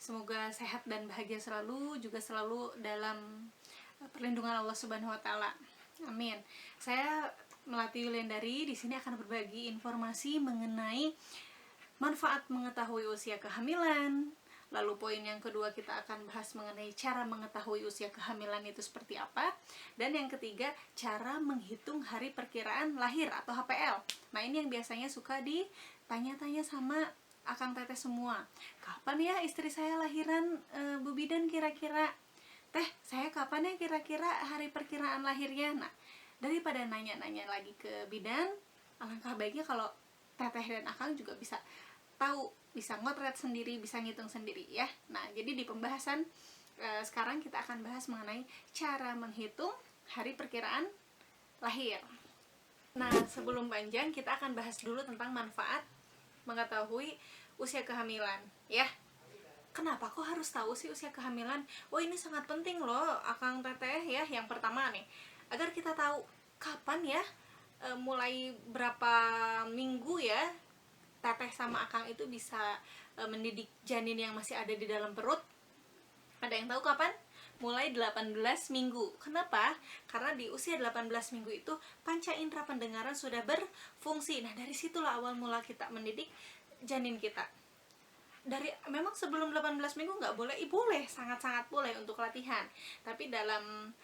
Semoga sehat dan bahagia selalu, juga selalu dalam perlindungan Allah Subhanahu wa taala. Amin. Saya Melati Yuliandari di sini akan berbagi informasi mengenai manfaat mengetahui usia kehamilan. Lalu poin yang kedua kita akan bahas mengenai cara mengetahui usia kehamilan itu seperti apa. Dan yang ketiga, cara menghitung hari perkiraan lahir atau HPL. Nah, ini yang biasanya suka ditanya-tanya sama akang teteh semua. Kapan ya istri saya lahiran, Bu Bidan kira-kira? Teh, saya kapan ya kira-kira hari perkiraan lahirnya? Nah, daripada nanya-nanya lagi ke bidan, alangkah baiknya kalau teteh dan akang juga bisa tahu, bisa ngotret sendiri, bisa ngitung sendiri ya. Nah, jadi di pembahasan sekarang kita akan bahas mengenai cara menghitung hari perkiraan lahir. Nah, sebelum panjang kita akan bahas dulu tentang manfaat mengetahui usia kehamilan ya. Kenapa kok harus tahu sih usia kehamilan? Oh, ini sangat penting loh akang teteh ya. Yang pertama nih, agar kita tahu kapan ya, mulai berapa minggu ya teteh sama akang itu bisa mendidik janin yang masih ada di dalam perut. Ada yang tahu kapan? Mulai 18 minggu. Kenapa? Karena di usia 18 minggu itu panca indera pendengaran sudah berfungsi. Nah, dari situlah awal mula kita mendidik janin kita. Memang sebelum 18 minggu nggak boleh, boleh, sangat-sangat boleh untuk latihan. Tapi dalam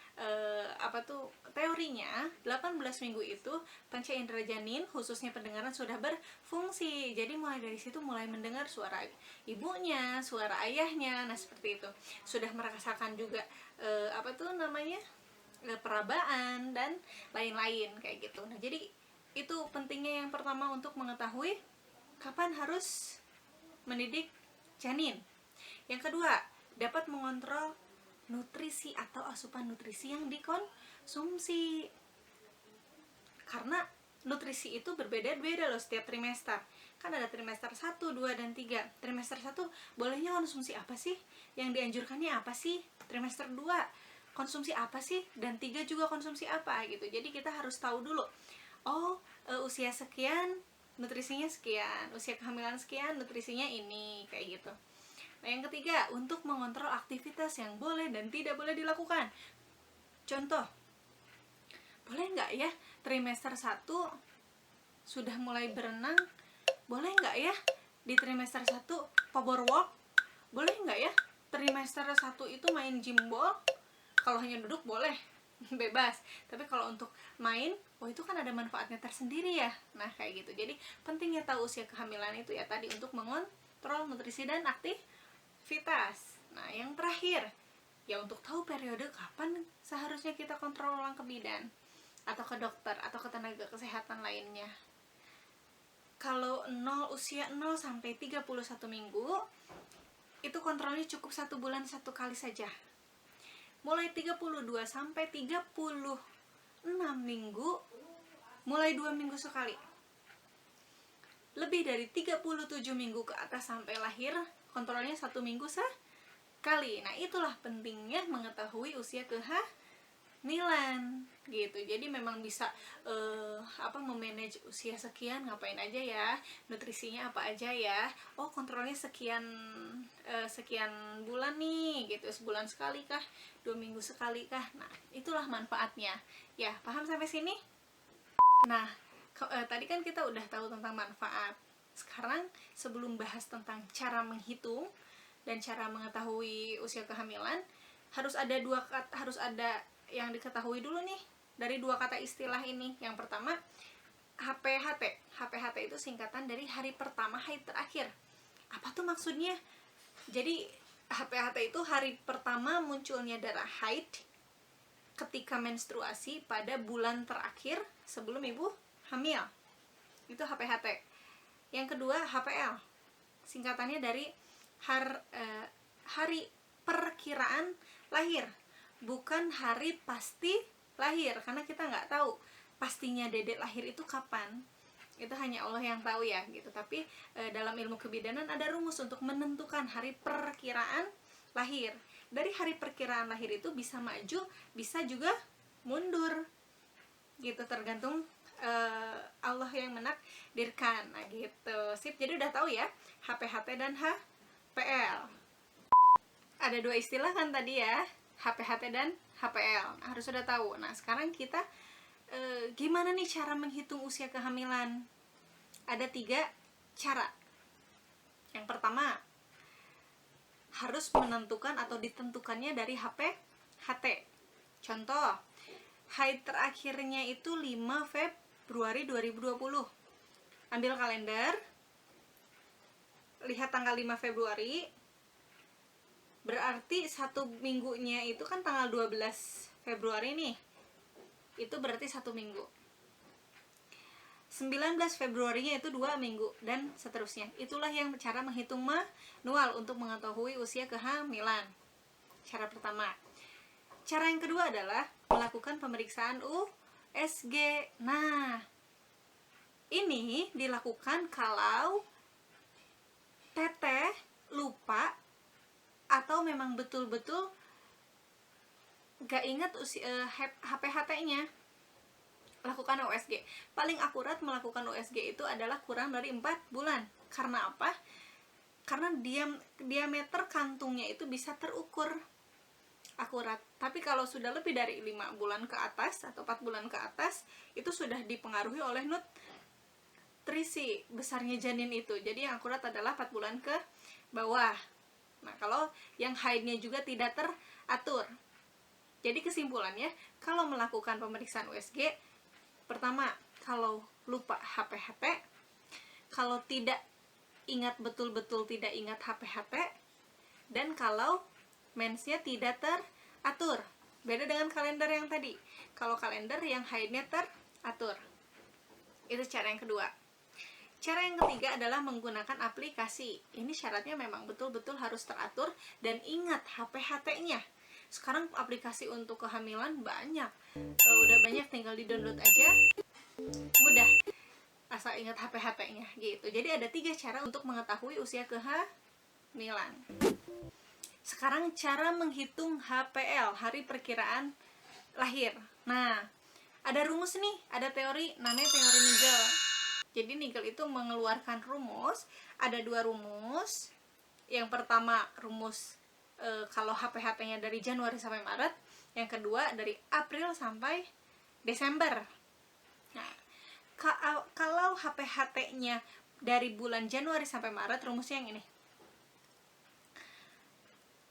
teorinya 18 minggu itu panca indera janin khususnya pendengaran sudah berfungsi. Jadi mulai dari situ mulai mendengar suara ibunya, suara ayahnya. Nah, seperti itu. Sudah merasakan juga perabaan dan lain-lain kayak gitu. Nah, jadi itu pentingnya yang pertama untuk mengetahui kapan harus mendidik janin. Yang kedua, dapat mengontrol nutrisi atau asupan nutrisi yang dikonsumsi. Karena nutrisi itu berbeda-beda loh setiap trimester. Kan ada trimester 1, 2, dan 3. Trimester 1 bolehnya konsumsi apa sih? Yang dianjurkannya apa sih? Trimester 2 konsumsi apa sih? Dan 3 juga konsumsi apa gitu. Jadi kita harus tahu dulu. Usia sekian nutrisinya sekian, usia kehamilan sekian nutrisinya ini, kayak gitu. Nah, yang ketiga, untuk mengontrol aktivitas yang boleh dan tidak boleh dilakukan. Contoh, boleh nggak ya trimester 1 sudah mulai berenang? Boleh nggak ya di trimester 1 power walk? Boleh nggak ya trimester 1 itu main gym ball? Kalau hanya duduk boleh, bebas. Tapi kalau untuk main, itu kan ada manfaatnya tersendiri ya. Nah, kayak gitu. Jadi pentingnya tahu usia kehamilan itu ya tadi untuk mengontrol nutrisi dan aktivitas. Nah, yang terakhir ya untuk tahu periode kapan seharusnya kita kontrol ulang ke bidan atau ke dokter atau ke tenaga kesehatan lainnya. Kalau usia 0 sampai 31 minggu itu kontrolnya cukup 1 bulan 1 kali saja. Mulai 32 sampai 36 minggu mulai 2 minggu sekali. Lebih dari 37 minggu ke atas sampai lahir kontrolnya 1 minggu sekali. Nah, itulah pentingnya mengetahui usia kehamilan gitu. Jadi memang bisa memanage usia sekian ngapain aja ya, nutrisinya apa aja ya. Kontrolnya sekian bulan nih gitu, sebulan sekali kah, 2 minggu sekali kah. Nah, itulah manfaatnya ya. Paham sampai sini? Nah, tadi kan kita udah tahu tentang manfaat. Sekarang sebelum bahas tentang cara menghitung dan cara mengetahui usia kehamilan, harus ada yang diketahui dulu nih dari 2 kata istilah ini. Yang pertama, HPHT. HPHT itu singkatan dari hari pertama haid terakhir. Apa tuh maksudnya? Jadi HPHT itu hari pertama munculnya darah haid ketika menstruasi pada bulan terakhir sebelum ibu hamil. Itu HPHT. Yang kedua, HPL. Singkatannya dari hari perkiraan lahir, bukan hari pasti lahir, karena kita nggak tahu pastinya dedek lahir itu kapan. Itu hanya Allah yang tahu ya gitu. Tapi dalam ilmu kebidanan ada rumus untuk menentukan hari perkiraan lahir. Dari hari perkiraan lahir itu bisa maju, bisa juga mundur gitu, tergantung Allah yang menakdirkan. Nah, gitu. Sip, jadi udah tahu ya HPHT dan HPL. ada dua istilah kan tadi ya, HPHT dan HPL. Harus sudah tahu. Nah, sekarang kita gimana nih cara menghitung usia kehamilan? Ada 3 cara. Yang pertama, harus menentukan atau ditentukannya dari HPHT. Contoh, haid terakhirnya itu 5 Februari 2020. Ambil kalender, lihat tanggal 5 Februari, berarti 1 minggunya itu kan tanggal 12 Februari nih. Itu berarti 1 minggu. 19 Februarinya itu 2 minggu, dan seterusnya. Itulah yang cara menghitung manual untuk mengetahui usia kehamilan. Cara pertama. Cara yang kedua adalah melakukan pemeriksaan USG. Nah, ini dilakukan kalau teteh lupa atau memang betul-betul gak ingat HPHT-nya. Lakukan USG. Paling akurat melakukan USG itu adalah kurang dari 4 bulan. Karena apa? Karena diameter kantungnya itu bisa terukur akurat. Tapi kalau sudah lebih dari 5 bulan ke atas atau 4 bulan ke atas, itu sudah dipengaruhi oleh nutrisi besarnya janin itu. Jadi yang akurat adalah 4 bulan ke bawah. Nah, kalau yang haidnya juga tidak teratur. Jadi kesimpulannya, kalau melakukan pemeriksaan USG, pertama, kalau lupa HPHT, kalau tidak ingat betul-betul tidak ingat HPHT, dan kalau mensnya tidak teratur. Beda dengan kalender yang tadi. Kalau kalender yang haidnya teratur. Itu cara yang kedua. Cara yang ketiga adalah menggunakan aplikasi. Ini syaratnya memang betul-betul harus teratur dan ingat HPHT-nya. Sekarang aplikasi untuk kehamilan banyak. Udah banyak, tinggal di-download aja. Mudah. Asal ingat HPHT-nya gitu. Jadi ada 3 cara untuk mengetahui usia kehamilan. Sekarang cara menghitung HPL, hari perkiraan lahir. Nah, ada rumus nih, ada teori namanya teori Nigel. Jadi Nigel itu mengeluarkan rumus, ada 2 rumus. Yang pertama rumus kalau HPHT-nya dari Januari sampai Maret, yang kedua dari April sampai Desember. Nah, kalau HPHT-nya dari bulan Januari sampai Maret, rumusnya yang ini.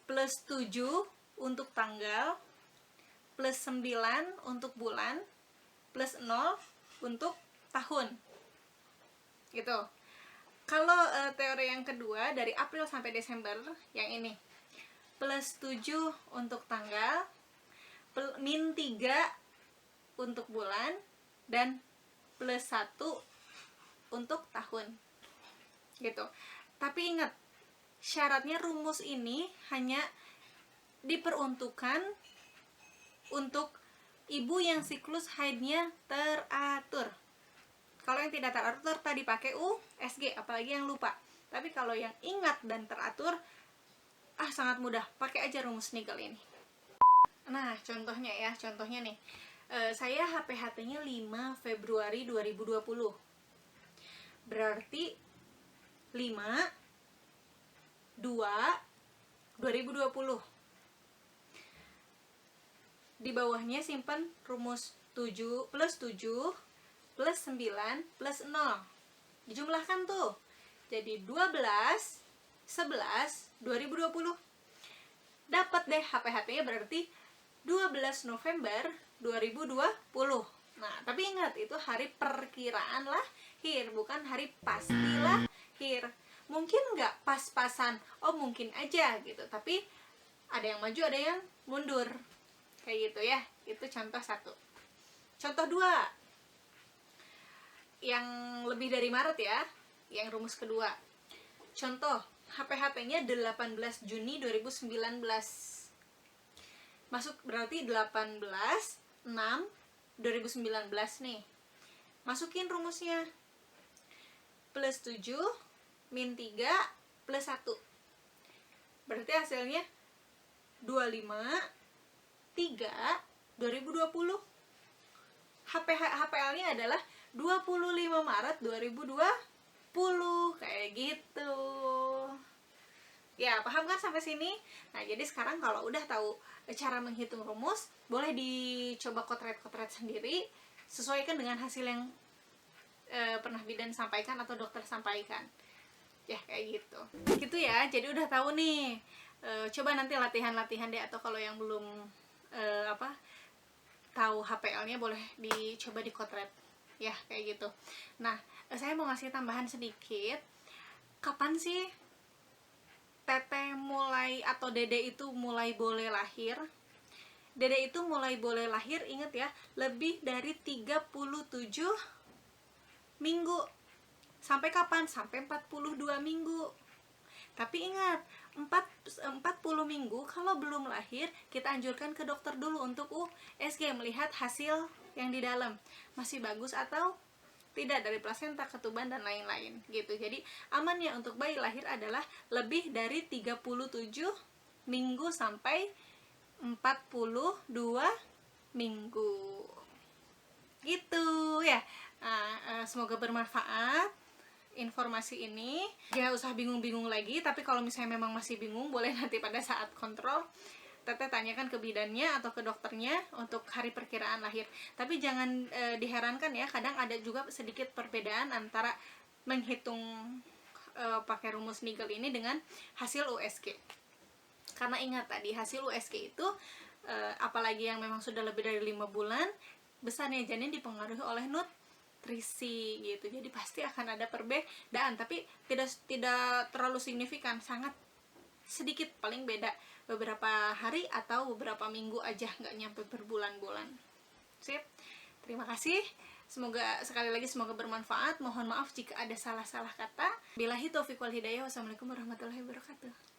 Plus 7 untuk tanggal, plus 9 untuk bulan, plus 0 untuk tahun. Gitu. Kalau teori yang kedua dari April sampai Desember, yang ini. Plus 7 untuk tanggal, min 3 untuk bulan, dan plus 1 untuk tahun. Gitu. Tapi ingat, syaratnya rumus ini hanya diperuntukkan untuk ibu yang siklus haidnya teratur. Kalau yang tidak teratur tadi pakai USG, apalagi yang lupa. Tapi kalau yang ingat dan teratur, sangat mudah, pakai aja rumus Nigel ini. Nah, contohnya nih. Saya HPHT-nya 5 Februari 2020. Berarti 5 2/2020. Di bawahnya simpan rumus 7 plus 7 plus 9 plus 0. Dijumlahkan tuh. Jadi 12 11 2020. Dapat deh HPHT-nya berarti 12 November 2020. Nah, tapi ingat itu hari perkiraan lahir, bukan hari pasti lahir. Mungkin nggak pas-pasan, mungkin aja gitu, tapi ada yang maju, ada yang mundur, kayak gitu ya. Itu contoh 1. Contoh 2, yang lebih dari Maret ya, yang rumus kedua. Contoh, HPHT-nya 18 Juni 2019. Masuk berarti 18/6/2019 nih. Masukin rumusnya. Plus 7 min 3 plus 1. Berarti hasilnya 25/3/2020. HPL-nya adalah 25 Maret 2020. Kayak gitu. Ya, paham kan sampai sini? Nah, jadi sekarang kalau udah tahu cara menghitung rumus, boleh dicoba kotret-kotret sendiri, sesuaikan dengan hasil yang pernah bidan sampaikan atau dokter sampaikan. Ya, kayak gitu. Gitu ya, jadi udah tahu nih. Coba nanti latihan-latihan deh, atau kalau yang belum tahu HPL-nya boleh dicoba dikotret. Ya, kayak gitu. Nah, saya mau ngasih tambahan sedikit. Kapan sih teteh mulai atau dede itu mulai boleh lahir? Dede itu mulai boleh lahir, inget ya, lebih dari 37 minggu. Sampai kapan? Sampai 42 minggu. Tapi ingat, 40 minggu kalau belum lahir, kita anjurkan ke dokter dulu untuk USG, melihat hasil yang di dalam masih bagus atau tidak dari plasenta, ketuban, dan lain-lain gitu. Jadi amannya untuk bayi lahir adalah lebih dari 37 minggu sampai 42 minggu gitu ya. Semoga bermanfaat informasi ini. Gak usah bingung-bingung lagi, tapi kalau misalnya memang masih bingung, boleh nanti pada saat kontrol teteh tanyakan ke bidannya atau ke dokternya untuk hari perkiraan lahir. Tapi jangan diherankan ya, kadang ada juga sedikit perbedaan antara menghitung pakai rumus Nigel ini dengan hasil USG. Karena ingat tadi, hasil USG itu apalagi yang memang sudah lebih dari 5 bulan, besarnya janin dipengaruhi oleh nutrisi gitu. Jadi pasti akan ada perbedaan, tapi tidak terlalu signifikan, sangat sedikit, paling beda beberapa hari atau beberapa minggu aja, nggak nyampe berbulan-bulan. Sip, terima kasih. Semoga sekali lagi semoga bermanfaat. Mohon maaf jika ada salah-salah kata. Billahi taufiq wal hidayah. Wassalamualaikum warahmatullahi wabarakatuh.